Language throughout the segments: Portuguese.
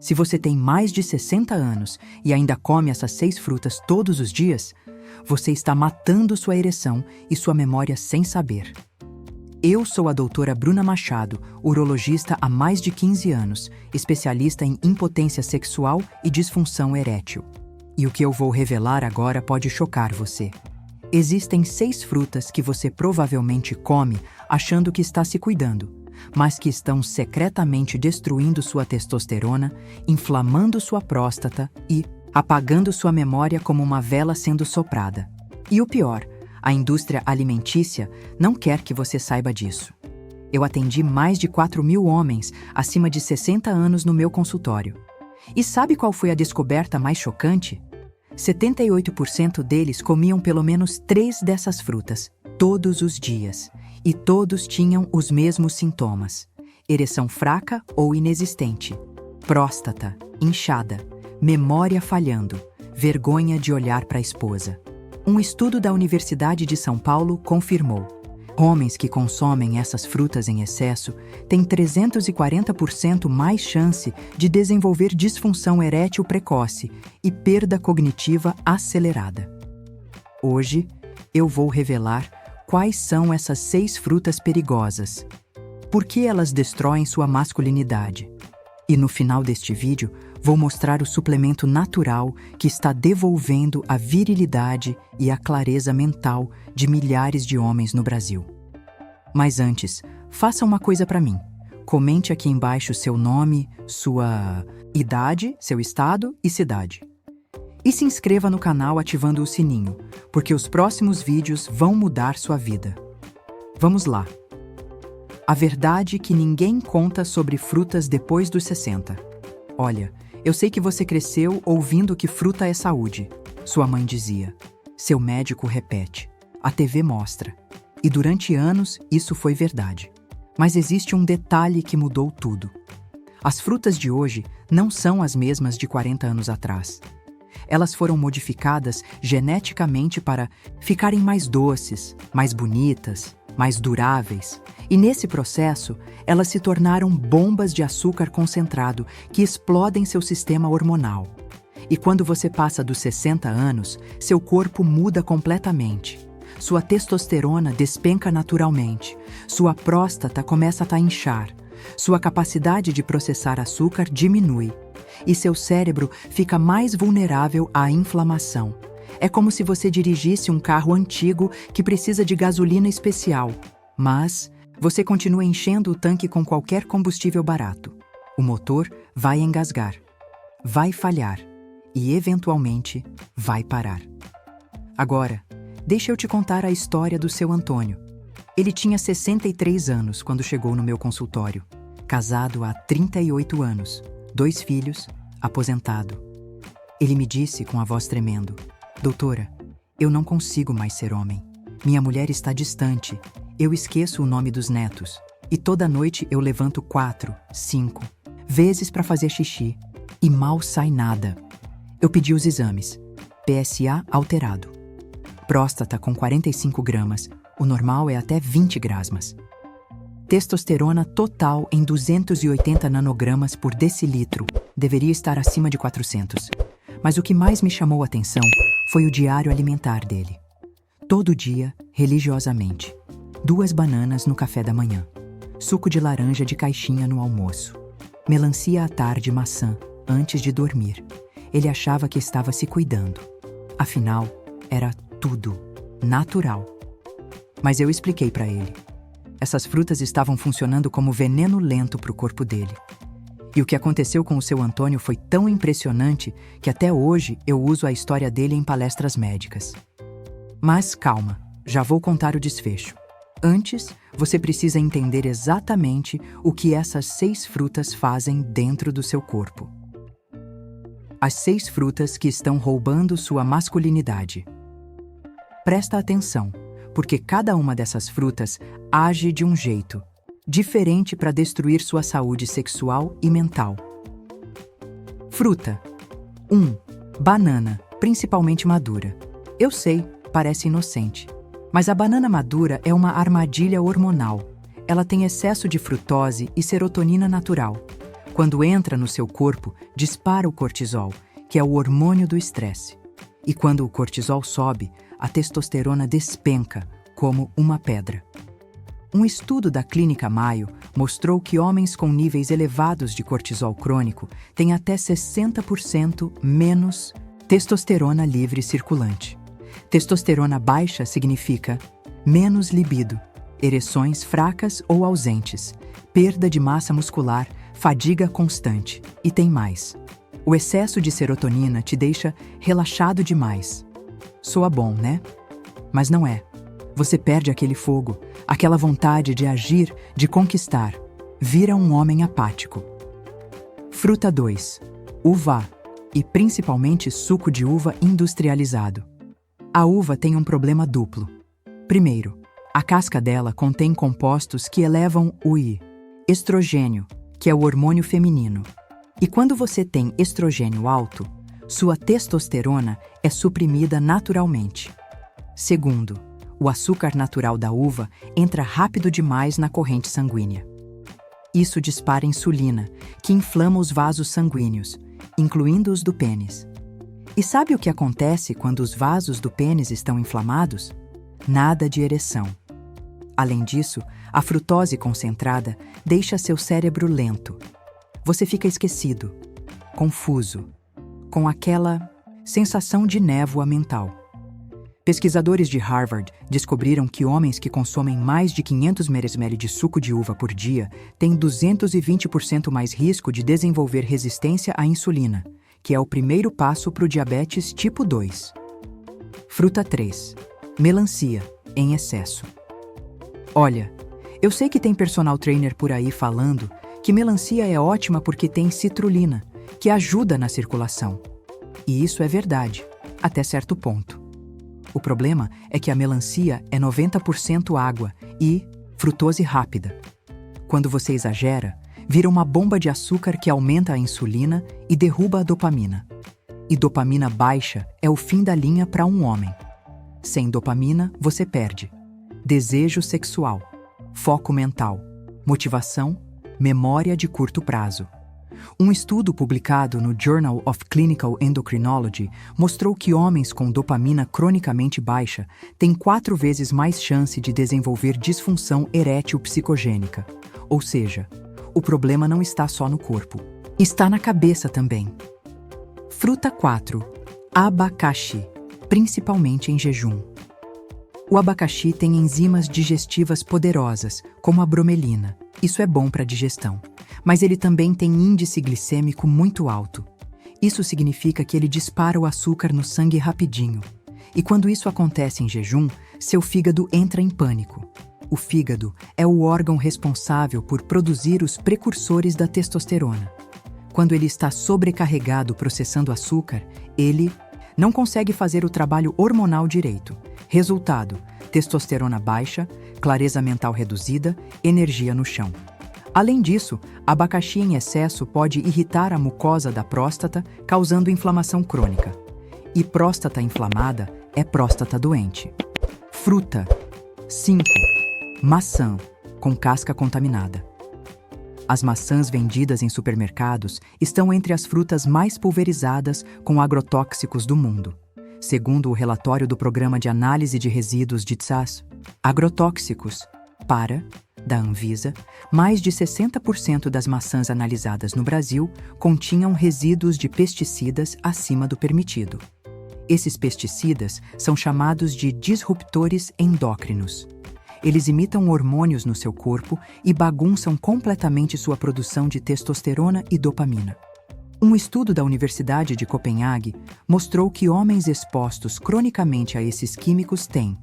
Se você tem mais de 60 anos e ainda come essas 6 frutas todos os dias, você está matando sua ereção e sua memória sem saber. Eu sou a doutora Bruna Machado, urologista há mais de 15 anos, especialista em impotência sexual e disfunção erétil. E o que eu vou revelar agora pode chocar você. Existem 6 frutas que você provavelmente come achando que está se cuidando, mas que estão secretamente destruindo sua testosterona, inflamando sua próstata e apagando sua memória como uma vela sendo soprada. E o pior, a indústria alimentícia não quer que você saiba disso. Eu atendi mais de 4.000 homens acima de 60 anos no meu consultório. E sabe qual foi a descoberta mais chocante? 78% deles comiam pelo menos 3 dessas frutas, todos os dias. E todos tinham os mesmos sintomas: ereção fraca ou inexistente, próstata inchada, memória falhando, vergonha de olhar para a esposa. Um estudo da Universidade de São Paulo confirmou: homens que consomem essas frutas em excesso têm 340% mais chance de desenvolver disfunção erétil precoce e perda cognitiva acelerada. Hoje, eu vou revelar quais são essas 6 frutas perigosas, por que elas destroem sua masculinidade. E no final deste vídeo, vou mostrar o suplemento natural que está devolvendo a virilidade e a clareza mental de milhares de homens no Brasil. Mas antes, faça uma coisa para mim. Comente aqui embaixo seu nome, sua idade, seu estado e cidade. E se inscreva no canal ativando o sininho, porque os próximos vídeos vão mudar sua vida. Vamos lá! A verdade que ninguém conta sobre frutas depois dos 60. Olha, eu sei que você cresceu ouvindo que fruta é saúde. Sua mãe dizia. Seu médico repete. A TV mostra. E durante anos isso foi verdade. Mas existe um detalhe que mudou tudo. As frutas de hoje não são as mesmas de 40 anos atrás. Elas foram modificadas geneticamente para ficarem mais doces, mais bonitas, mais duráveis. E nesse processo, elas se tornaram bombas de açúcar concentrado que explodem seu sistema hormonal. E quando você passa dos 60 anos, seu corpo muda completamente. Sua testosterona despenca naturalmente, sua próstata começa a inchar, sua capacidade de processar açúcar diminui e seu cérebro fica mais vulnerável à inflamação. É como se você dirigisse um carro antigo que precisa de gasolina especial, mas você continua enchendo o tanque com qualquer combustível barato. O motor vai engasgar, vai falhar e, eventualmente, vai parar. Agora, deixa eu te contar a história do seu Antônio. Ele tinha 63 anos quando chegou no meu consultório, casado há 38 anos, 2 filhos, aposentado. Ele me disse com a voz tremendo: doutora, eu não consigo mais ser homem. Minha mulher está distante, eu esqueço o nome dos netos, e toda noite eu levanto 4, 5 vezes para fazer xixi, e mal sai nada. Eu pedi os exames. PSA alterado. Próstata com 45 gramas, o normal é até 20 grasmas. Testosterona total em 280 nanogramas por decilitro, deveria estar acima de 400. Mas o que mais me chamou a atenção foi o diário alimentar dele. Todo dia, religiosamente. 2 bananas no café da manhã. Suco de laranja de caixinha no almoço. Melancia à tarde, maçã, antes de dormir. Ele achava que estava se cuidando. Afinal, era tudo natural. Mas eu expliquei para ele. Essas frutas estavam funcionando como veneno lento para o corpo dele. E o que aconteceu com o seu Antônio foi tão impressionante que até hoje eu uso a história dele em palestras médicas. Mas calma, já vou contar o desfecho. Antes, você precisa entender exatamente o que essas 6 frutas fazem dentro do seu corpo. As 6 frutas que estão roubando sua masculinidade. Presta atenção, porque cada uma dessas frutas age de um jeito diferente para destruir sua saúde sexual e mental. Fruta. 1. Banana, principalmente madura. Eu sei, parece inocente. Mas a banana madura é uma armadilha hormonal. Ela tem excesso de frutose e serotonina natural. Quando entra no seu corpo, dispara o cortisol, que é o hormônio do estresse. E quando o cortisol sobe, a testosterona despenca, como uma pedra. Um estudo da Clínica Mayo mostrou que homens com níveis elevados de cortisol crônico têm até 60% menos testosterona livre circulante. Testosterona baixa significa menos libido, ereções fracas ou ausentes, perda de massa muscular, fadiga constante e tem mais. O excesso de serotonina te deixa relaxado demais. Soa bom, né? Mas não é. Você perde aquele fogo, aquela vontade de agir, de conquistar. Vira um homem apático. Fruta 2. Uva e principalmente suco de uva industrializado. A uva tem um problema duplo. Primeiro, a casca dela contém compostos que elevam o estrogênio, que é o hormônio feminino. E quando você tem estrogênio alto, sua testosterona é suprimida naturalmente. Segundo, o açúcar natural da uva entra rápido demais na corrente sanguínea. Isso dispara insulina, que inflama os vasos sanguíneos, incluindo os do pênis. E sabe o que acontece quando os vasos do pênis estão inflamados? Nada de ereção. Além disso, a frutose concentrada deixa seu cérebro lento. Você fica esquecido, confuso, com aquela sensação de névoa mental. Pesquisadores de Harvard descobriram que homens que consomem mais de 500 ml de suco de uva por dia têm 220% mais risco de desenvolver resistência à insulina, que é o primeiro passo para o diabetes tipo 2. Fruta 3. Melancia, em excesso. Olha, eu sei que tem personal trainer por aí falando que melancia é ótima porque tem citrulina, que ajuda na circulação. E isso é verdade, até certo ponto. O problema é que a melancia é 90% água e frutose rápida. Quando você exagera, vira uma bomba de açúcar que aumenta a insulina e derruba a dopamina. E dopamina baixa é o fim da linha para um homem. Sem dopamina, você perde desejo sexual, foco mental, motivação, memória de curto prazo. Um estudo publicado no Journal of Clinical Endocrinology mostrou que homens com dopamina cronicamente baixa têm 4 vezes mais chance de desenvolver disfunção erétil psicogênica. Ou seja, o problema não está só no corpo, está na cabeça também. Fruta 4. Abacaxi, principalmente em jejum. O abacaxi tem enzimas digestivas poderosas, como a bromelina. Isso é bom para a digestão. Mas ele também tem índice glicêmico muito alto. Isso significa que ele dispara o açúcar no sangue rapidinho. E quando isso acontece em jejum, seu fígado entra em pânico. O fígado é o órgão responsável por produzir os precursores da testosterona. Quando ele está sobrecarregado processando açúcar, ele não consegue fazer o trabalho hormonal direito. Resultado: testosterona baixa, clareza mental reduzida, energia no chão. Além disso, abacaxi em excesso pode irritar a mucosa da próstata, causando inflamação crônica. E próstata inflamada é próstata doente. Fruta 5. Maçã, com casca contaminada. As maçãs vendidas em supermercados estão entre as frutas mais pulverizadas com agrotóxicos do mundo. Segundo o relatório do Programa de Análise de Resíduos de TSAS, agrotóxicos, da Anvisa, mais de 60% das maçãs analisadas no Brasil continham resíduos de pesticidas acima do permitido. Esses pesticidas são chamados de disruptores endócrinos. Eles imitam hormônios no seu corpo e bagunçam completamente sua produção de testosterona e dopamina. Um estudo da Universidade de Copenhague mostrou que homens expostos cronicamente a esses químicos têm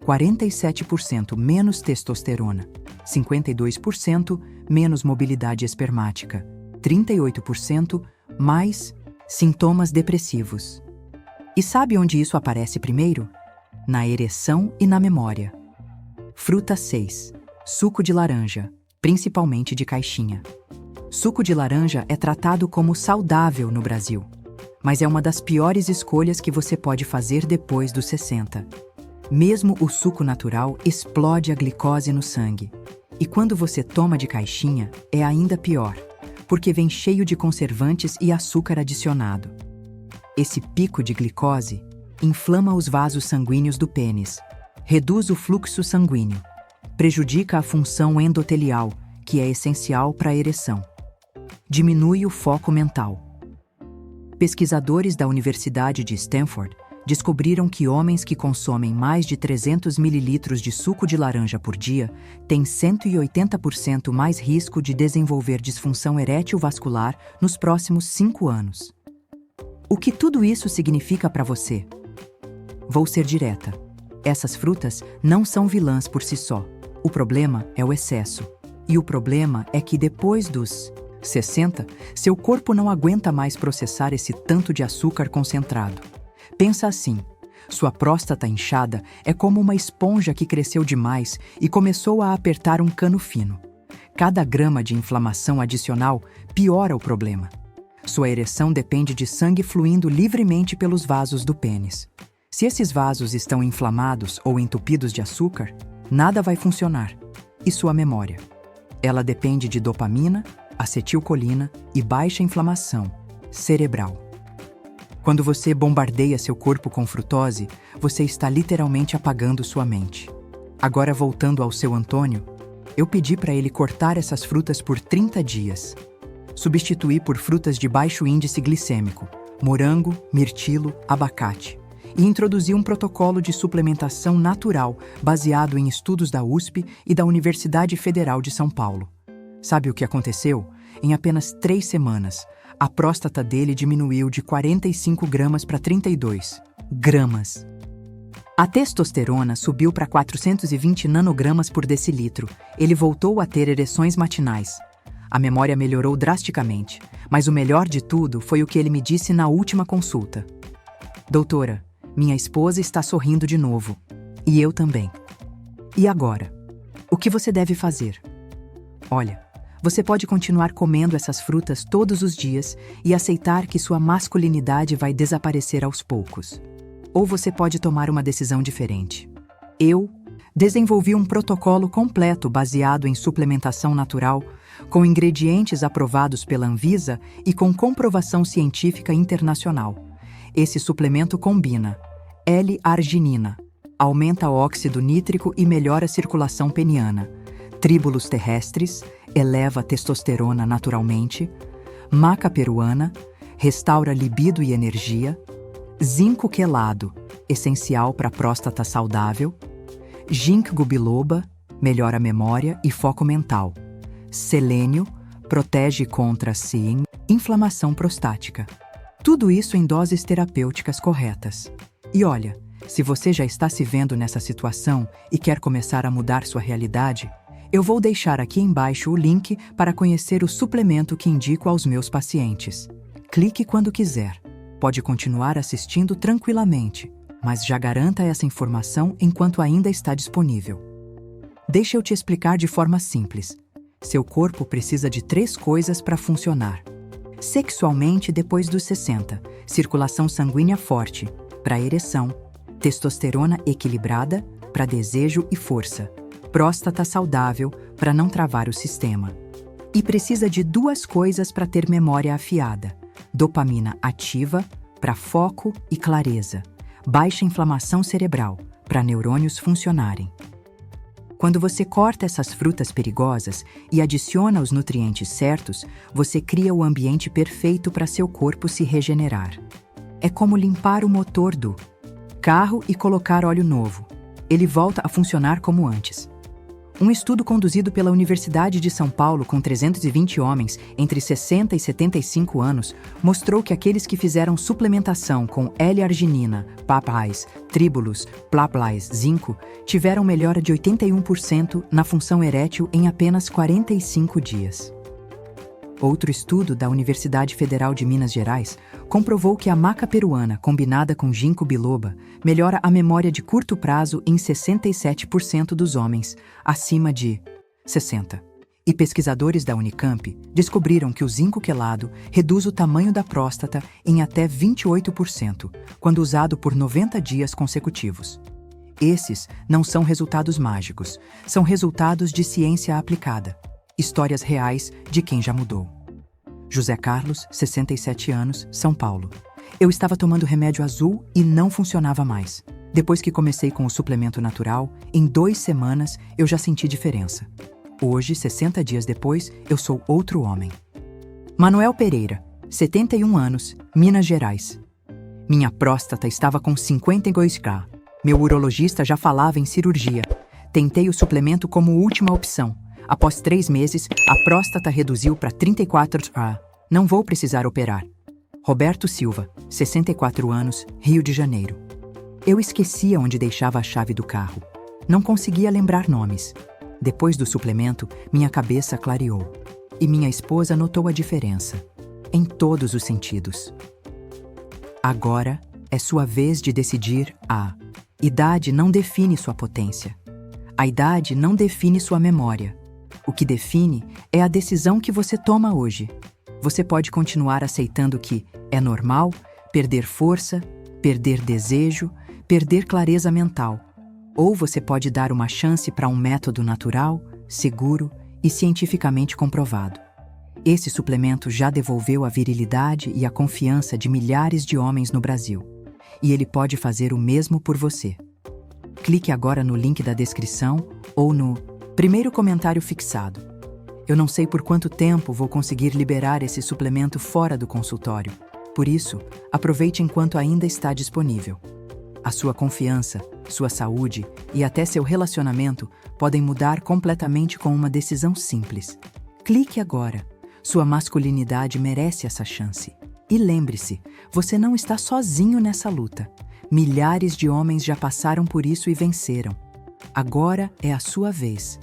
47% menos testosterona, 52% menos mobilidade espermática, 38% mais sintomas depressivos. E sabe onde isso aparece primeiro? Na ereção e na memória. Fruta 6. Suco de laranja, principalmente de caixinha. Suco de laranja é tratado como saudável no Brasil, mas é uma das piores escolhas que você pode fazer depois dos 60. Mesmo o suco natural explode a glicose no sangue. E quando você toma de caixinha, é ainda pior, porque vem cheio de conservantes e açúcar adicionado. Esse pico de glicose inflama os vasos sanguíneos do pênis, reduz o fluxo sanguíneo, prejudica a função endotelial, que é essencial para a ereção. Diminui o foco mental. Pesquisadores da Universidade de Stanford descobriram que homens que consomem mais de 300 mililitros de suco de laranja por dia têm 180% mais risco de desenvolver disfunção erétil vascular nos próximos 5 anos. O que tudo isso significa para você? Vou ser direta. Essas frutas não são vilãs por si só. O problema é o excesso. E o problema é que depois dos 60, seu corpo não aguenta mais processar esse tanto de açúcar concentrado. Pensa assim, sua próstata inchada é como uma esponja que cresceu demais e começou a apertar um cano fino. Cada grama de inflamação adicional piora o problema. Sua ereção depende de sangue fluindo livremente pelos vasos do pênis. Se esses vasos estão inflamados ou entupidos de açúcar, nada vai funcionar. E sua memória? Ela depende de dopamina, acetilcolina e baixa inflamação cerebral. Quando você bombardeia seu corpo com frutose, você está literalmente apagando sua mente. Agora, voltando ao seu Antônio, eu pedi para ele cortar essas frutas por 30 dias. Substituir por frutas de baixo índice glicêmico, morango, mirtilo, abacate. E introduzir um protocolo de suplementação natural baseado em estudos da USP e da Universidade Federal de São Paulo. Sabe o que aconteceu? Em apenas 3 semanas, a próstata dele diminuiu de 45 gramas para 32 gramas. A testosterona subiu para 420 nanogramas por decilitro. Ele voltou a ter ereções matinais. A memória melhorou drasticamente, mas o melhor de tudo foi o que ele me disse na última consulta. Doutora, minha esposa está sorrindo de novo. E eu também. E agora? O que você deve fazer? Olha, você pode continuar comendo essas frutas todos os dias e aceitar que sua masculinidade vai desaparecer aos poucos. Ou você pode tomar uma decisão diferente. Eu desenvolvi um protocolo completo baseado em suplementação natural, com ingredientes aprovados pela Anvisa e com comprovação científica internacional. Esse suplemento combina L-arginina, aumenta o óxido nítrico e melhora a circulação peniana, tríbulos terrestres, eleva a testosterona naturalmente, maca peruana, restaura libido e energia, zinco quelado, essencial para próstata saudável, ginkgo biloba, melhora a memória e foco mental, selênio, protege contra inflamação prostática. Tudo isso em doses terapêuticas corretas. E olha, se você já está se vendo nessa situação e quer começar a mudar sua realidade, eu vou deixar aqui embaixo o link para conhecer o suplemento que indico aos meus pacientes. Clique quando quiser. Pode continuar assistindo tranquilamente, mas já garanta essa informação enquanto ainda está disponível. Deixa eu te explicar de forma simples. Seu corpo precisa de 3 coisas para funcionar. Sexualmente depois dos 60, circulação sanguínea forte, para ereção, testosterona equilibrada, para desejo e força, próstata saudável, para não travar o sistema. E precisa de 2 coisas para ter memória afiada: dopamina ativa, para foco e clareza, baixa inflamação cerebral, para neurônios funcionarem. Quando você corta essas frutas perigosas e adiciona os nutrientes certos, você cria o ambiente perfeito para seu corpo se regenerar. É como limpar o motor do carro e colocar óleo novo. Ele volta a funcionar como antes. Um estudo conduzido pela Universidade de São Paulo com 320 homens entre 60 e 75 anos mostrou que aqueles que fizeram suplementação com L-arginina, PAPAs, tríbulos, PLAPLAs, zinco, tiveram melhora de 81% na função erétil em apenas 45 dias. Outro estudo da Universidade Federal de Minas Gerais comprovou que a maca peruana combinada com ginkgo biloba melhora a memória de curto prazo em 67% dos homens, acima de 60. E pesquisadores da Unicamp descobriram que o zinco quelado reduz o tamanho da próstata em até 28%, quando usado por 90 dias consecutivos. Esses não são resultados mágicos, são resultados de ciência aplicada. Histórias reais de quem já mudou. José Carlos, 67 anos, São Paulo. Eu estava tomando remédio azul e não funcionava mais. Depois que comecei com o suplemento natural, em 2 semanas eu já senti diferença. Hoje, 60 dias depois, eu sou outro homem. Manuel Pereira, 71 anos, Minas Gerais. Minha próstata estava com 52K. Meu urologista já falava em cirurgia. Tentei o suplemento como última opção. Após 3 meses, a próstata reduziu para 34K. Não vou precisar operar. Roberto Silva, 64 anos, Rio de Janeiro. Eu esquecia onde deixava a chave do carro. Não conseguia lembrar nomes. Depois do suplemento, minha cabeça clareou. E minha esposa notou a diferença. Em todos os sentidos. Agora é sua vez de decidir a idade não define sua potência. A idade não define sua memória. O que define é a decisão que você toma hoje. Você pode continuar aceitando que é normal perder força, perder desejo, perder clareza mental. Ou você pode dar uma chance para um método natural, seguro e cientificamente comprovado. Esse suplemento já devolveu a virilidade e a confiança de milhares de homens no Brasil. E ele pode fazer o mesmo por você. Clique agora no link da descrição ou no primeiro comentário fixado. Eu não sei por quanto tempo vou conseguir liberar esse suplemento fora do consultório. Por isso, aproveite enquanto ainda está disponível. A sua confiança, sua saúde e até seu relacionamento podem mudar completamente com uma decisão simples. Clique agora. Sua masculinidade merece essa chance. E lembre-se, você não está sozinho nessa luta. Milhares de homens já passaram por isso e venceram. Agora é a sua vez.